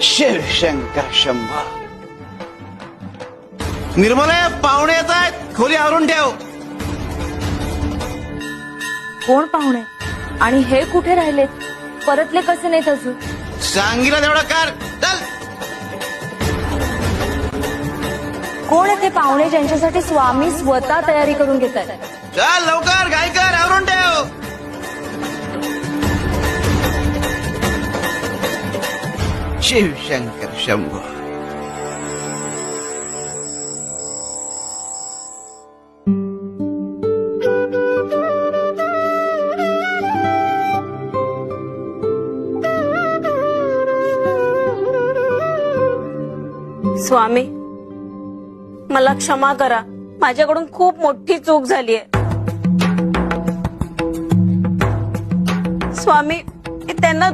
शिवशंकर शंभो. निर्मले, पाहुणे येत आहेत, खोली आवरून ठेव. कोण पाहुणे आणि हे कुठे राहिलेत? परतले कसे नाहीत अजून? सांगितलं तेवढं कर. चल. कोण आहे ते पाहुणे ज्यांच्यासाठी स्वामी स्वतः तयारी करून घेत आहेत? चल लवकर, घाई कर, आवरून ठेव. शिवशंकर शंभो. स्वामी, मला क्षमा करा, माझ्याकडून खूप मोठी चूक झालीये. स्वामी, त्यांना